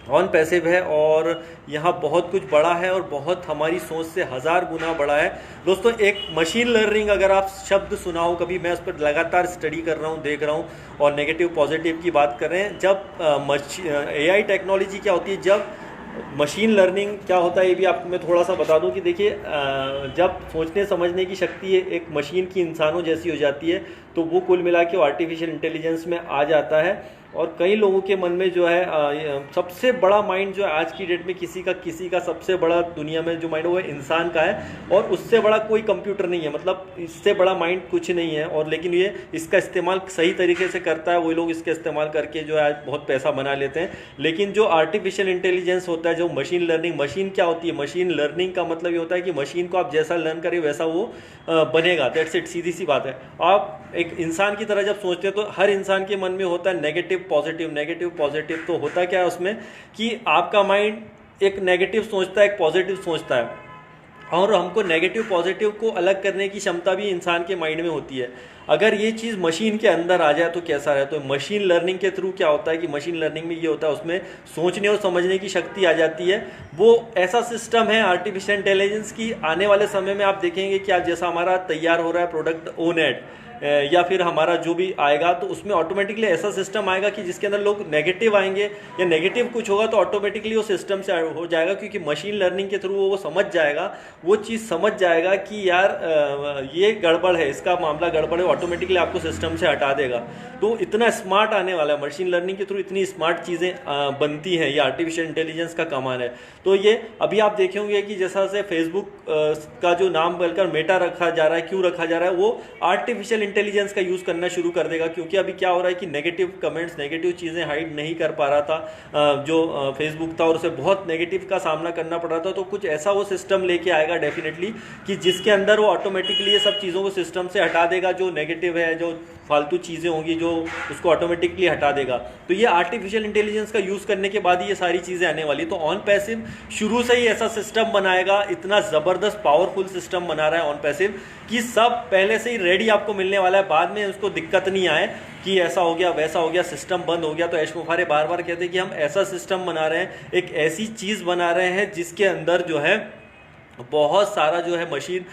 ऑन पैसिव है, और यहाँ बहुत कुछ बड़ा है, और बहुत हमारी सोच से 1000 गुना बड़ा है दोस्तों। एक मशीन लर्निंग, अगर आप शब्द सुनाओ कभी, मैं उस पर लगातार स्टडी कर रहा हूँ, देख रहा हूँ, और नेगेटिव पॉजिटिव की बात कर रहे हैं। जब AI टेक्नोलॉजी क्या होती है, जब मशीन लर्निंग क्या होता है, ये भी आपको मैं थोड़ा सा बता दूं कि देखिए, जब सोचने समझने की शक्ति है एक मशीन की इंसानों जैसी हो जाती है, तो वो कुल मिला के आर्टिफिशियल इंटेलिजेंस में आ जाता है। और कई लोगों के मन में जो है सबसे बड़ा माइंड जो है आज की डेट में, किसी का सबसे बड़ा दुनिया में जो माइंड है वो इंसान का है, और उससे बड़ा कोई कंप्यूटर नहीं है, मतलब इससे बड़ा माइंड कुछ नहीं है। और लेकिन ये इसका इस्तेमाल सही तरीके से करता है, वही लोग इसका इस्तेमाल करके जो है आज बहुत पैसा बना लेते हैं। लेकिन जो आर्टिफिशियल इंटेलिजेंस होता है, जो मशीन लर्निंग, मशीन क्या होती है, मशीन लर्निंग का मतलब ये होता है कि मशीन को आप जैसा लर्न करें वैसा वो बनेगा, दैट्स इट, सीधी सी बात है। आप एक इंसान की तरह जब सोचते हैं तो हर इंसान के मन में होता है नेगेटिव पॉजिटिव। तो होता क्या है उसमें कि आपका माइंड एक नेगेटिव सोचता है, एक पॉजिटिव सोचता है, और हमको नेगेटिव पॉजिटिव को अलग करने की क्षमता भी इंसान के माइंड में होती है। अगर ये चीज़ मशीन के अंदर आ जाए तो कैसा रहे। तो मशीन लर्निंग के थ्रू क्या होता है कि मशीन लर्निंग में ये होता है, उसमें सोचने और समझने की शक्ति आ जाती है। वो ऐसा सिस्टम है आर्टिफिशियल इंटेलिजेंस की, आने वाले समय में आप देखेंगे कि आज जैसा हमारा तैयार हो रहा है प्रोडक्ट ओनेट या फिर हमारा जो भी आएगा, तो उसमें ऑटोमेटिकली ऐसा सिस्टम आएगा कि जिसके अंदर लोग नेगेटिव आएंगे या नेगेटिव कुछ होगा तो ऑटोमेटिकली वो सिस्टम से हो जाएगा, क्योंकि मशीन लर्निंग के थ्रू वो समझ जाएगा, वो चीज़ समझ जाएगा कि यार ये गड़बड़ है, इसका मामला गड़बड़ है, ऑटोमेटिकली आपको सिस्टम से हटा देगा। तो इतना स्मार्ट आने वाला है मशीन लर्निंग के थ्रू, इतनी स्मार्ट चीज़ें बनती हैं, ये आर्टिफिशियल इंटेलिजेंस का कमाल है। तो ये अभी आप देखे होंगे कि जैसा से फेसबुक का जो नाम बदलकर मेटा रखा जा रहा है, क्यों रखा जा रहा है, वो आर्टिफिशियल इंटेलिजेंस का यूज़ करना शुरू कर देगा। क्योंकि अभी क्या हो रहा है कि नेगेटिव कमेंट्स, नेगेटिव चीज़ें हाइड नहीं कर पा रहा था जो फेसबुक था, और उसे बहुत नेगेटिव का सामना करना पड़ रहा था। तो कुछ ऐसा वो सिस्टम लेके आएगा डेफिनेटली कि जिसके अंदर वो ऑटोमेटिकली ये सब चीज़ों को सिस्टम से हटा देगा, जो नेगेटिव है, जो फालतू चीज़ें होंगी, जो उसको ऑटोमेटिकली हटा देगा। तो ये आर्टिफिशियल इंटेलिजेंस का यूज़ करने के बाद ही ये सारी चीज़ें आने वाली। तो ऑन पैसिव शुरू से ही ऐसा सिस्टम बनाएगा, इतना ज़बरदस्त पावरफुल सिस्टम बना रहा है ऑन पैसिव कि सब पहले से ही रेडी आपको मिलने वाला है, बाद में उसको दिक्कत नहीं आए कि ऐसा हो गया वैसा हो गया, सिस्टम बंद हो गया। तो ऐश मुफारे बार बार कहते हैं कि हम ऐसा सिस्टम बना रहे हैं, एक ऐसी चीज़ बना रहे हैं जिसके अंदर जो है बहुत सारा जो है मशीन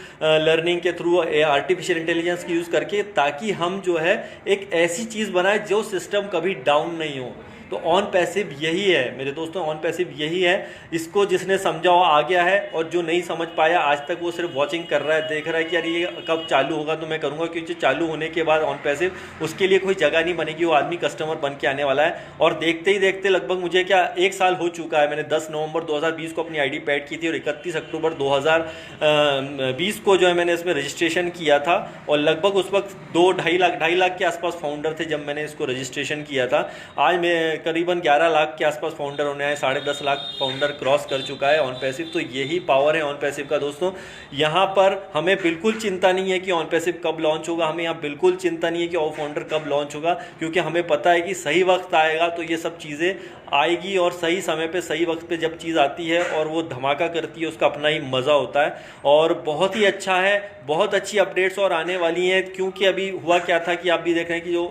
लर्निंग के थ्रू आर्टिफिशियल इंटेलिजेंस की यूज़ करके, ताकि हम जो है एक ऐसी चीज़ बनाए जो सिस्टम कभी डाउन नहीं हो। तो ऑन पैसिव यही है मेरे दोस्तों, ऑन पैसिव यही है। इसको जिसने समझा वो आ गया है, और जो नहीं समझ पाया आज तक वो सिर्फ वॉचिंग कर रहा है, देख रहा है कि यार ये कब चालू होगा तो मैं करूँगा, क्योंकि चालू होने के बाद ऑन पैसिव उसके लिए कोई जगह नहीं बनेगी, वो आदमी कस्टमर बन के आने वाला है। और देखते ही देखते लगभग मुझे क्या 1 साल हो चुका है, मैंने 10 नवंबर 2020 को अपनी आईडी पैड की थी, और 31 अक्टूबर 2020 को जो है मैंने इसमें रजिस्ट्रेशन किया था। और लगभग उस वक्त 2-2.5 लाख के आसपास फाउंडर थे जब मैंने इसको रजिस्ट्रेशन किया था। आज मैं करीबन 11 लाख के आसपास फाउंडर होने आए, 10.5 लाख फाउंडर क्रॉस कर चुका है ऑन पैसिव। तो यही पावर है ऑन पैसिव का दोस्तों। यहाँ पर हमें बिल्कुल चिंता नहीं है कि ऑन पैसिव कब लॉन्च होगा, हमें यहाँ बिल्कुल चिंता नहीं है कि ऑफ फाउंडर कब लॉन्च होगा, क्योंकि हमें पता है कि सही वक्त आएगा तो ये सब चीज़ें आएगी, और सही समय पे सही वक्त पे जब चीज़ आती है और वो धमाका करती है, उसका अपना ही मज़ा होता है। और बहुत ही अच्छा है, बहुत अच्छी अपडेट्स और आने वाली हैं। क्योंकि अभी हुआ क्या था कि आप भी देख रहे हैं कि जो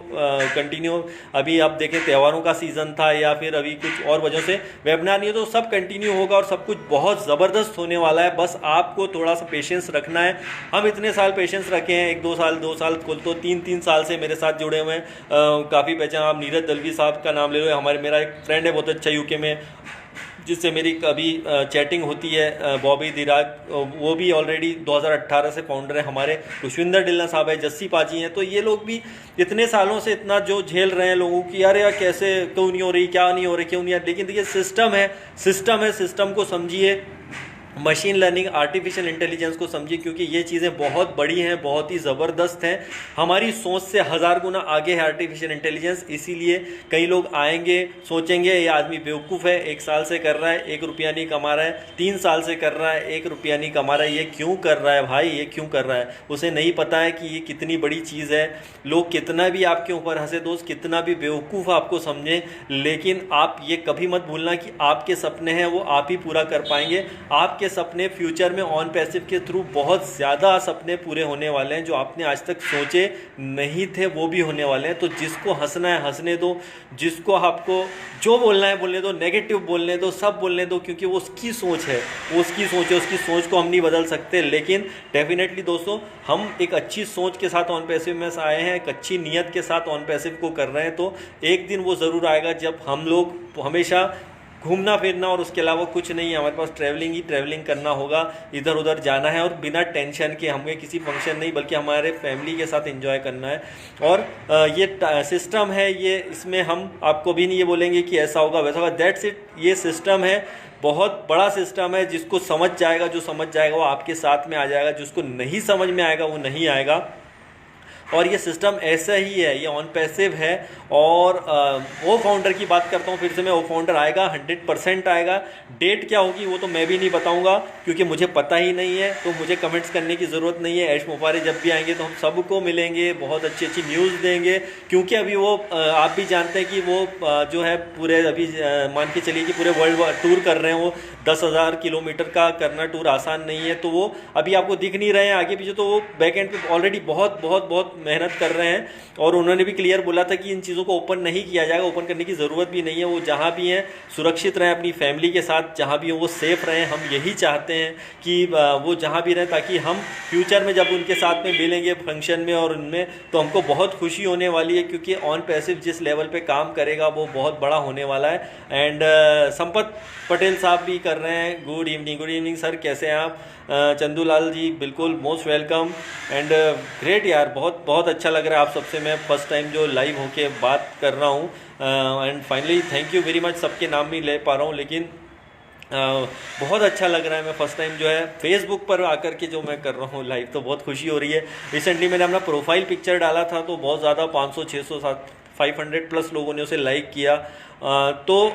कंटिन्यू अभी आप देखें त्योहारों का सीज़न था या फिर अभी कुछ और वजह से वेबिनार नहीं है, तो सब कंटिन्यू होगा और सब कुछ बहुत ज़बरदस्त होने वाला है। बस आपको थोड़ा सा पेशेंस रखना है। हम इतने साल पेशेंस रखे हैं, 1-2 साल 2 साल कुल तो 3-3 साल से मेरे साथ जुड़े हुए हैं। काफ़ी पहचान, आप नीरज दलवी साहब का नाम ले लो, हमारे मेरा एक फ्रेंड है बहुत अच्छा यूके में, जिससे मेरी कभी चैटिंग होती है, बॉबी दिराग, वो भी ऑलरेडी 2018 से फाउंडर है हमारे। खुशविंदर डिल्ला साहब है, जस्सी पाजी हैं। तो ये लोग भी इतने सालों से इतना जो झेल रहे हैं लोगों की, यार कैसे क्यों नहीं हो रही, क्या नहीं हो रही, क्यों नहीं है। लेकिन देखिए सिस्टम है, सिस्टम को समझिए, मशीन लर्निंग आर्टिफिशियल इंटेलिजेंस को समझिए, क्योंकि ये चीज़ें बहुत बड़ी हैं, बहुत ही ज़बरदस्त हैं। हमारी सोच से 1000 गुना आगे है आर्टिफिशियल इंटेलिजेंस। इसीलिए कई लोग आएंगे, सोचेंगे ये आदमी बेवकूफ़ है, 1 साल से कर रहा है 1 रुपया नहीं कमा रहा है, 3 साल से कर रहा है 1 रुपया नहीं कमा रहा है, ये क्यों कर रहा है भाई, ये क्यों कर रहा है। उसे नहीं पता है कि ये कितनी बड़ी चीज़ है। लोग कितना भी आपके ऊपर हंसे दोस्त, कितना भी बेवकूफ़ आपको समझें, लेकिन आप ये कभी मत भूलना कि आपके सपने हैं वो आप ही पूरा कर पाएंगे। आपके सपने फ्यूचर में ऑन पैसिव के थ्रू बहुत ज़्यादा सपने पूरे होने वाले हैं, जो आपने आज तक सोचे नहीं थे वो भी होने वाले हैं। तो जिसको हंसना है हंसने दो, जिसको आपको जो बोलना है बोलने दो, नेगेटिव बोलने दो, सब बोलने दो, क्योंकि वो उसकी सोच है, वो उसकी सोच है, उसकी सोच को हम नहीं बदल सकते। लेकिन डेफिनेटली दोस्तों हम एक अच्छी सोच के साथ ऑन पैसिव में आए हैं, एक अच्छी नीयत के साथ ऑन पैसिव को कर रहे हैं। तो एक दिन वो ज़रूर आएगा जब हम लोग हमेशा घूमना फिरना और उसके अलावा कुछ नहीं है, हमारे पास ट्रैवलिंग ही ट्रैवलिंग करना होगा, इधर उधर जाना है, और बिना टेंशन के, हमें किसी फंक्शन नहीं बल्कि हमारे फैमिली के साथ एंजॉय करना है। और ये सिस्टम है, ये इसमें हम आपको भी नहीं ये बोलेंगे कि ऐसा होगा वैसा होगा, दैट्स इट। ये सिस्टम है, बहुत बड़ा सिस्टम है। जिसको समझ जाएगा, जो समझ जाएगा वो आपके साथ में आ जाएगा, जिसको नहीं समझ में आएगा वो नहीं आएगा। और ये सिस्टम ऐसा ही है, ये ऑन पैसिव है। और वो फाउंडर की बात करता हूँ फिर से मैं, वो फाउंडर आएगा, 100% आएगा। डेट क्या होगी वो तो मैं भी नहीं बताऊँगा, क्योंकि मुझे पता ही नहीं है, तो मुझे कमेंट्स करने की ज़रूरत नहीं है। ऐश मुफारे जब भी आएंगे तो हम सबको मिलेंगे, बहुत अच्छी अच्छी न्यूज़ देंगे, क्योंकि अभी वो आप भी जानते हैं कि वो जो है पूरे अभी मान के चलिए कि पूरे वर्ल्ड टूर कर रहे हैं। वो 10,000 किलोमीटर का करना टूर आसान नहीं है, तो वो अभी आपको दिख नहीं रहे हैं आगे पीछे, तो वो बैक एंड पे ऑलरेडी बहुत बहुत बहुत मेहनत कर रहे हैं और उन्होंने भी क्लियर बोला था कि इन चीज़ों को ओपन नहीं किया जाएगा, ओपन करने की ज़रूरत भी नहीं है। वो जहाँ भी हैं सुरक्षित रहें अपनी फैमिली के साथ, जहाँ भी हो वो सेफ़ रहें। हम यही चाहते हैं कि वो जहाँ भी रहें, ताकि हम फ्यूचर में जब उनके साथ में मिलेंगे फंक्शन में और उनमें, तो हमको बहुत खुशी होने वाली है, क्योंकि ऑन पैसिव जिस लेवल पे काम करेगा वो बहुत बड़ा होने वाला है। एंड संपत पटेल साहब भी कर रहे हैं। गुड इवनिंग सर, कैसे हैं आप? चंदूलाल जी बिल्कुल मोस्ट वेलकम एंड ग्रेट यार, बहुत बहुत अच्छा लग रहा है आप सबसे मैं फर्स्ट टाइम जो लाइव होके बात कर रहा हूँ। And finally thank you very much, सबके नाम नहीं ले पा रहा हूँ लेकिन बहुत अच्छा लग रहा है। मैं फर्स्ट टाइम जो है फेसबुक पर आकर के जो मैं कर रहा हूँ लाइव, तो बहुत खुशी हो रही है। रिसेंटली मैंने अपना प्रोफाइल पिक्चर डाला था तो बहुत ज़्यादा 500 600 500 प्लस लोगों ने उसे लाइक किया। तो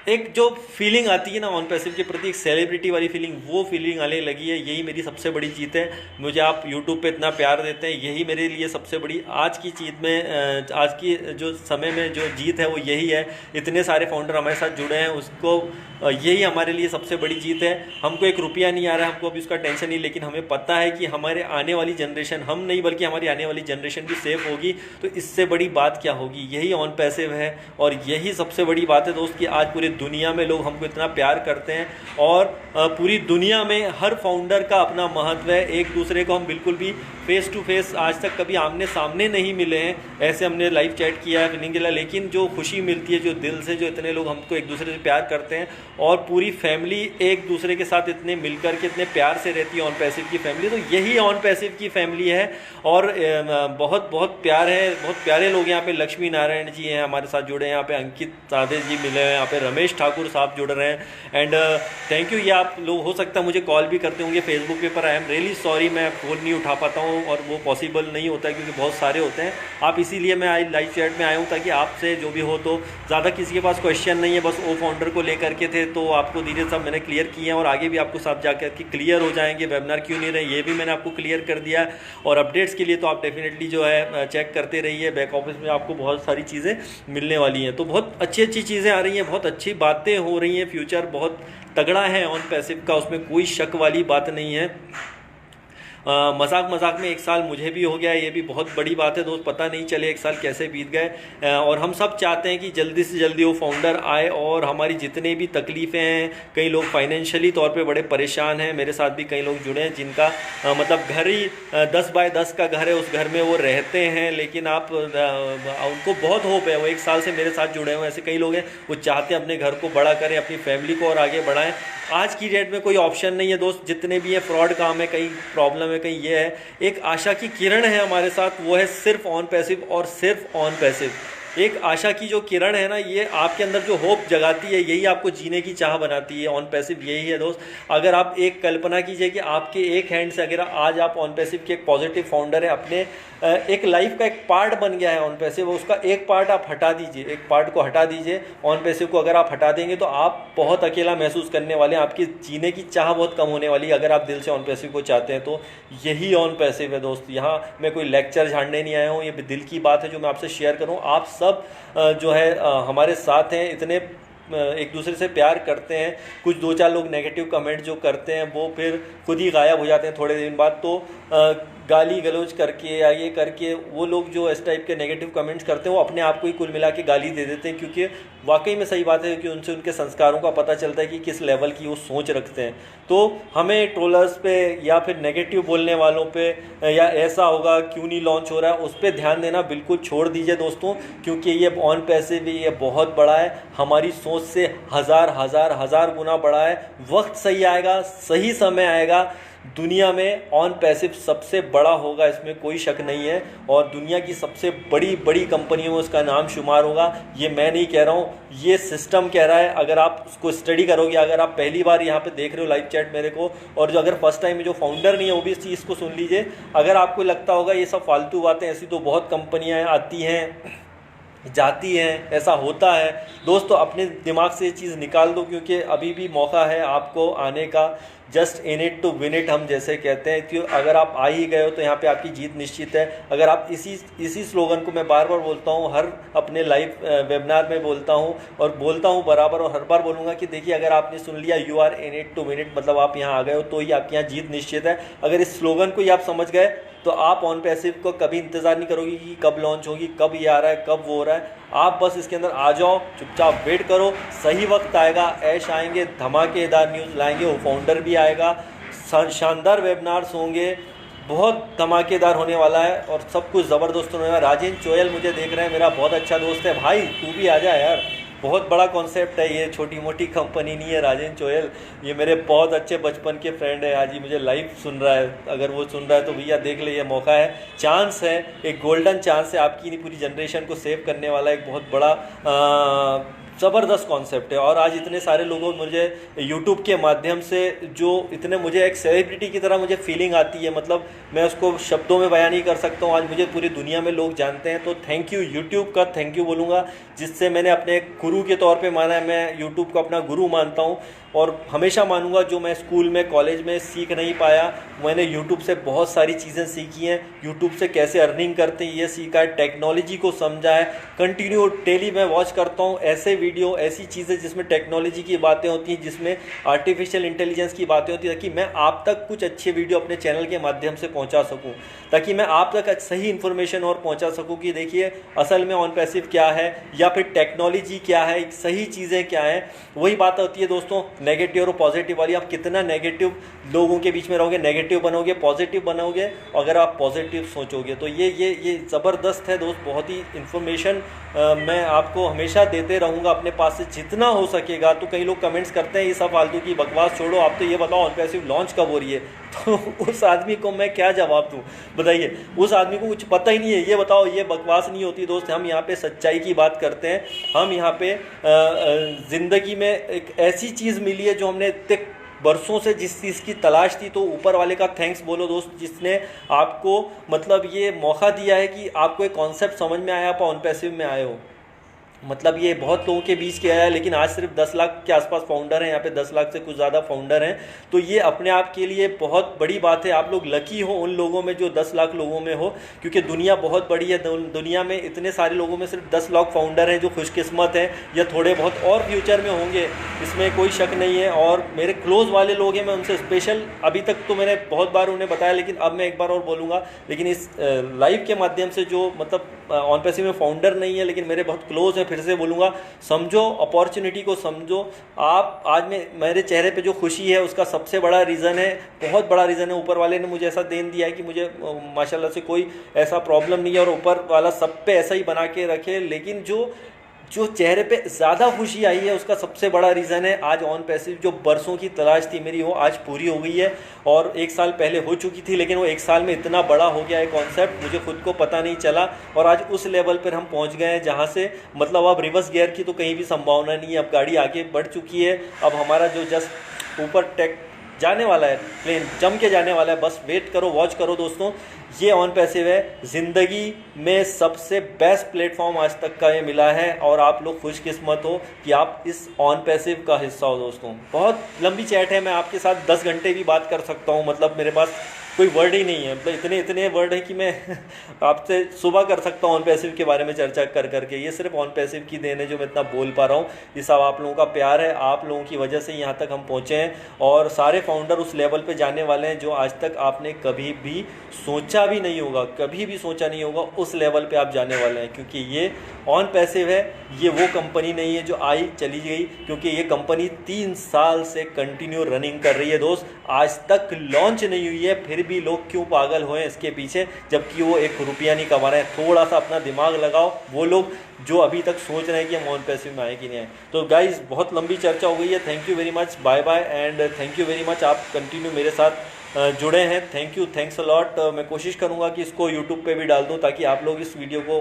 एक जो फीलिंग आती है ना ऑन पैसिव के प्रति, एक सेलिब्रिटी वाली फीलिंग, वो फीलिंग आने लगी है। यही मेरी सबसे बड़ी जीत है। मुझे आप यूट्यूब पे इतना प्यार देते हैं, यही मेरे लिए सबसे बड़ी आज की चीज़ में, आज की जो समय में जो जीत है वो यही है। इतने सारे फाउंडर हमारे साथ जुड़े हैं, उसको यही हमारे लिए सबसे बड़ी जीत है। हमको एक रुपया नहीं आ रहा है, हमको अभी उसका टेंशन नहीं, लेकिन हमें पता है कि हमारे आने वाली जनरेशन, हम नहीं बल्कि हमारी आने वाली जनरेशन भी सेफ होगी। तो इससे बड़ी बात क्या होगी? यही ऑन पैसिव है और यही सबसे बड़ी बात है दोस्त, कि आज पूरे दुनिया में लोग हमको इतना प्यार करते हैं और पूरी दुनिया में हर फाउंडर का अपना महत्व है। एक दूसरे को हम बिल्कुल भी फेस टू फेस आज तक कभी आमने सामने नहीं मिले हैं, ऐसे हमने लाइव चैट किया है फीलिंग के लिए, लेकिन जो खुशी मिलती है जो दिल से, जो इतने लोग हमको एक दूसरे से प्यार करते हैं और पूरी फैमिली एक दूसरे के साथ इतने मिलकर के इतने प्यार से रहती है ऑन पैसिव की फैमिली, तो यही ऑन पैसिव की फैमिली है। और बहुत बहुत प्यार है, बहुत प्यारे लोग यहाँ पे लक्ष्मी नारायण जी हैं हमारे साथ जुड़े हैं, यहाँ पे अंकित साधे जी मिले हैं, यहाँ पे रमेश ठाकुर साहब जुड़ रहे हैं। And thank you. ये आप लोग हो सकता है मुझे कॉल भी करते होंगे फेसबुक पे, पर आई एम रियली सॉरी, मैं फ़ोन नहीं उठा पाता हूँ और वो पॉसिबल नहीं होता है क्योंकि बहुत सारे होते हैं। आप इसीलिए मैं आई लाइव चैट में आया हूँ ताकि आपसे जो भी हो, तो ज़्यादा किसी के पास क्वेश्चन नहीं है, बस ओ फाउंडर को लेकर के थे, तो आपको धीरे सब मैंने क्लियर किए हैं और आगे भी आपको सब जाकर के क्लियर हो जाएंगे। वेबिनार क्यों नहीं रहे ये भी मैंने आपको क्लियर कर दिया। और अपडेट्स के लिए तो आप डेफिनेटली जो है चेक करते रहिए, बैक ऑफिस में आपको बहुत सारी चीज़ें मिलने वाली हैं। तो बहुत अच्छी अच्छी चीज़ें आ रही हैं, बहुत अच्छी बातें हो रही हैं, फ्यूचर बहुत तगड़ा है ऑन पैसिव का, उसमें कोई शक वाली बात नहीं है। मजाक मजाक में 1 साल मुझे भी हो गया, ये भी बहुत बड़ी बात है दोस्त, पता नहीं चले 1 साल कैसे बीत गए। और हम सब चाहते हैं कि जल्दी से जल्दी वो फाउंडर आए और हमारी जितने भी तकलीफ़ें हैं, कई लोग फाइनेंशियली तौर पे बड़े परेशान हैं, मेरे साथ भी कई लोग जुड़े हैं जिनका मतलब घर ही 10 बाय 10 का घर है, उस घर में वो रहते हैं, लेकिन आप उनको बहुत होप है, वो 1 साल से मेरे साथ जुड़े हुए, ऐसे कई लोग हैं वो चाहते हैं अपने घर को बड़ा करें, अपनी फैमिली को और आगे बढ़ाएं। आज की डेट में कोई ऑप्शन नहीं है दोस्त, जितने भी है फ्रॉड काम है, कहीं प्रॉब्लम है, कहीं ये है। एक आशा की किरण है हमारे साथ, वो है सिर्फ ऑन पैसिव और सिर्फ ऑन पैसिव। एक आशा की जो किरण है ना, ये आपके अंदर जो होप जगाती है, यही आपको जीने की चाह बनाती है। ऑन पैसिव यही है दोस्त। अगर आप एक कल्पना कीजिए कि आपके एक हैंड से अगर आज आप ऑन पैसिव के एक पॉजिटिव फाउंडर है, अपने एक लाइफ का एक पार्ट बन गया है ऑन पैसिव, उसका एक पार्ट आप हटा दीजिए, एक पार्ट को हटा दीजिए, ऑन पैसिव को अगर आप हटा देंगे तो आप बहुत अकेला महसूस करने वाले हैं, आपकी जीने की चाह बहुत कम होने वाली है। अगर आप दिल से ऑन पैसिव को चाहते हैं तो यही ऑन पैसिव है दोस्त। यहाँ मैं कोई लेक्चर झाड़ने नहीं आया हूँ, ये दिल की बात है जो मैं आपसे शेयर करूँ। आप सब जो है हमारे साथ हैं, इतने एक दूसरे से प्यार करते हैं। कुछ 2-4 लोग नेगेटिव कमेंट जो करते हैं वो फिर खुद ही गायब हो जाते हैं थोड़े दिन बाद, तो गाली गलौज करके या ये करके वो लोग जो इस टाइप के नेगेटिव कमेंट्स करते हैं वो अपने आप को ही कुल मिला के गाली दे देते हैं, क्योंकि वाकई में सही बात है कि उनसे उनके संस्कारों का पता चलता है कि किस लेवल की वो सोच रखते हैं। तो हमें ट्रोलर्स पे या फिर नेगेटिव बोलने वालों पे या ऐसा होगा क्यों नहीं लॉन्च हो रहा है, उस पर ध्यान देना बिल्कुल छोड़ दीजिए दोस्तों, क्योंकि ये ऑन पैसिव ये बहुत बड़ा है, हमारी सोच से हज़ार गुना बड़ा है। वक्त सही आएगा, सही समय आएगा, दुनिया में ऑन पैसिव सबसे बड़ा होगा, इसमें कोई शक नहीं है, और दुनिया की सबसे बड़ी बड़ी कंपनियों में उसका नाम शुमार होगा। ये मैं नहीं कह रहा हूँ, ये सिस्टम कह रहा है। अगर आप उसको स्टडी करोगे, अगर आप पहली बार यहाँ पे देख रहे हो लाइव चैट मेरे को, और जो अगर फर्स्ट टाइम में जो फाउंडर नहीं है वो भी इस चीज़ को सुन लीजिए। अगर आपको लगता होगा ये सब फालतू बातें, ऐसी तो बहुत कंपनियाँ आती हैं जाती हैं, ऐसा होता है दोस्तों, अपने दिमाग से ये चीज़ निकाल दो, क्योंकि अभी भी मौका है आपको आने का। Just in it to win it हम जैसे कहते हैं, कि अगर आप आ ही गए हो तो यहाँ पे आपकी जीत निश्चित है। अगर आप इसी स्लोगन को मैं बार बार बोलता हूँ, हर अपने लाइव वेबिनार में बोलता हूँ और बोलता हूँ बराबर, और हर बार बोलूँगा कि देखिए अगर आपने सुन लिया you are in it to win it, मतलब आप यहाँ आ गए हो तो ही आपकी यहाँ जीत निश्चित है। अगर इस स्लोगन को ही आप समझ गए तो आप ऑन पैसिव को कभी इंतज़ार नहीं करोगे कि कब लॉन्च होगी, कब ये आ रहा है, कब वो हो रहा है। आप बस इसके अंदर आ जाओ, चुपचाप वेट करो, सही वक्त आएगा, ऐश आएंगे, धमाकेदार न्यूज़ लाएंगे, वो फाउंडर भी आएगा, शानदार वेबिनार्स होंगे, बहुत धमाकेदार होने वाला है और सब कुछ ज़बरदस्त होने वाला है। राजेंद्र चोयल मुझे देख रहे हैं, मेरा बहुत अच्छा दोस्त है भाई, तू भी आ जा यार, बहुत बड़ा कॉन्सेप्ट है ये, छोटी मोटी कंपनी नहीं है। राजेंद्र चोयल ये मेरे बहुत अच्छे बचपन के फ्रेंड है, आज ही मुझे लाइव सुन रहा है, अगर वो सुन रहा है तो भैया देख ले, ये मौका है, चांस है, एक गोल्डन चांस है, आपकी नहीं पूरी जनरेशन को सेव करने वाला एक बहुत बड़ा ज़बरदस्त कॉन्सेप्ट है। और आज इतने सारे लोगों मुझे यूट्यूब के माध्यम से जो इतने, मुझे एक सेलिब्रिटी की तरह मुझे फीलिंग आती है, मतलब मैं उसको शब्दों में बयान नहीं कर सकता हूँ। आज मुझे पूरी दुनिया में लोग जानते हैं, तो थैंक यू यूट्यूब का, थैंक यू बोलूँगा, जिससे मैंने अपने गुरु के तौर पे माना है। मैं यूट्यूब को अपना गुरु मानता हूँ और हमेशा मानूंगा। जो मैं स्कूल में, कॉलेज में सीख नहीं पाया, मैंने यूट्यूब से बहुत सारी चीज़ें सीखी हैं। यूट्यूब से कैसे अर्निंग करते हैं ये सीखा है, टेक्नोलॉजी को समझा है, कंटिन्यू डेली मैं वॉच करता हूँ ऐसे वीडियो, ऐसी चीज़ें जिसमें टेक्नोलॉजी की बातें होती हैं, जिसमें आर्टिफिशियल इंटेलिजेंस की बातें होती हैं, ताकि मैं आप तक कुछ अच्छे वीडियो अपने चैनल के माध्यम से पहुँचा सकूँ, ताकि मैं आप तक सही इन्फॉर्मेशन और पहुँचा सकूँ कि देखिए असल में ऑन पैसिव क्या है या फिर टेक्नोलॉजी क्या है, सही चीज़ें क्या हैं। वही बात होती है दोस्तों, नेगेटिव और पॉजिटिव वाली। आप कितना नेगेटिव लोगों के बीच में रहोगे, नेगेटिव बनोगे, पॉजिटिव बनोगे, अगर आप पॉजिटिव सोचोगे तो ये ज़बरदस्त है दोस्त। बहुत ही इन्फॉर्मेशन मैं आपको हमेशा देते रहूँगा अपने पास से जितना हो सकेगा। तो कई लोग कमेंट्स करते हैं ये सब फालतू की बकवास छोड़ो, आप तो ये बताओ ऑन पैसिव लॉन्च कब हो रही है। तो उस आदमी को मैं क्या जवाब दूँ, बताइए, उस आदमी को कुछ पता ही नहीं है। ये बताओ, ये बकवास नहीं होती दोस्त। हम यहाँ पे सच्चाई की बात करते हैं। हम यहाँ पे ज़िंदगी में एक ऐसी चीज़ मिली है जो हमने इतने बरसों से जिस चीज़ की तलाश थी, तो ऊपर वाले का थैंक्स बोलो दोस्त, जिसने आपको मतलब ये मौका दिया है कि आपको एक कॉन्सेप्ट समझ में आया, आप ऑन पैसिव में आए हो। मतलब ये बहुत लोगों के बीच किया है, लेकिन आज सिर्फ 10 लाख के आसपास फाउंडर हैं यहाँ पे, 10 लाख से कुछ ज़्यादा फाउंडर हैं। तो ये अपने आप के लिए बहुत बड़ी बात है। आप लोग लकी हो उन लोगों में जो 10 लाख लोगों में हो, क्योंकि दुनिया बहुत बड़ी है। दुनिया में इतने सारे लोगों में सिर्फ 10 लाख फाउंडर हैं जो खुशकिस्मत हैं, या थोड़े बहुत और फ्यूचर में होंगे, इसमें कोई शक नहीं है। और मेरे क्लोज वाले लोग हैं, मैं उनसे स्पेशल, अभी तक तो मैंने बहुत बार उन्हें बताया, लेकिन अब मैं एक बार और बोलूँगा। लेकिन इस लाइव के माध्यम से जो मतलब ऑन पैसिव में फाउंडर नहीं है लेकिन मेरे बहुत क्लोज हैं, फिर से बोलूँगा, समझो अपॉर्चुनिटी को, समझो। आप आज में मेरे चेहरे पे जो खुशी है उसका सबसे बड़ा रीज़न है, बहुत बड़ा रीज़न है, ऊपर वाले ने मुझे ऐसा देन दिया है कि मुझे माशाल्लाह से कोई ऐसा प्रॉब्लम नहीं है, और ऊपर वाला सब पे ऐसा ही बना के रखे। लेकिन जो चेहरे पे ज़्यादा खुशी आई है उसका सबसे बड़ा रीज़न है आज ऑन पैसिव। जो बरसों की तलाश थी मेरी, वो आज पूरी हो गई है, और 1 साल पहले हो चुकी थी, लेकिन वो 1 साल में इतना बड़ा हो गया है कॉन्सेप्ट, मुझे खुद को पता नहीं चला। और आज उस लेवल पर हम पहुंच गए हैं जहां से मतलब अब रिवर्स गियर की तो कहीं भी संभावना नहीं है। अब गाड़ी आगे बढ़ चुकी है, अब हमारा जो जस्ट ऊपर टेक जाने वाला है, प्लेन जम के जाने वाला है। बस वेट करो, वॉच करो दोस्तों। ये ऑन पैसिव है, ज़िंदगी में सबसे बेस्ट प्लेटफॉर्म आज तक का ये मिला है, और आप लोग खुशकिस्मत हो कि आप इस ऑन पैसिव का हिस्सा हो दोस्तों। बहुत लंबी चैट है, मैं आपके साथ 10 घंटे भी बात कर सकता हूँ, मतलब मेरे पास कोई वर्ड ही नहीं है, मतलब इतने वर्ड है कि मैं आपसे सुबह कर सकता हूँ ऑन पैसिव के बारे में चर्चा कर करके। ये सिर्फ ऑन पैसिव की देन है जो मैं इतना बोल पा रहा हूँ। ये सब आप लोगों का प्यार है, आप लोगों की वजह से यहाँ तक हम पहुँचे हैं, और सारे फाउंडर उस लेवल पे जाने वाले हैं जो आज तक आपने कभी भी सोचा भी नहीं होगा, कभी भी सोचा नहीं होगा, उस लेवल पे आप जाने वाले हैं। क्योंकि ये ऑन पैसिव है, ये वो कंपनी नहीं है जो आई चली गई, क्योंकि ये कंपनी 3 साल से कंटिन्यू रनिंग कर रही है दोस्त। आज तक लॉन्च नहीं हुई है, फिर भी लोग क्यों पागल हुए इसके पीछे, जबकि वो 1 रुपया नहीं कमा रहे हैं। थोड़ा सा अपना दिमाग लगाओ, वो लोग जो अभी तक सोच रहे हैं कि हम ऑन पैसिव में आए कि नहीं आए। तो गाइज बहुत लंबी चर्चा हो गई है, thank you very much, bye bye and thank you very much. आप कंटिन्यू मेरे साथ जुड़े हैं, thank you, thanks a lot. मैं कोशिश करूंगा कि इसको यूट्यूब पे भी डाल दूं ताकि आप लोग इस वीडियो को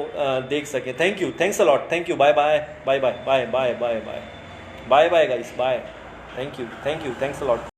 देख सकें। Thank you, thanks a lot, thank you, bye bye bye bye bye bye bye bye bye bye guys, bye, thank you, thanks a lot.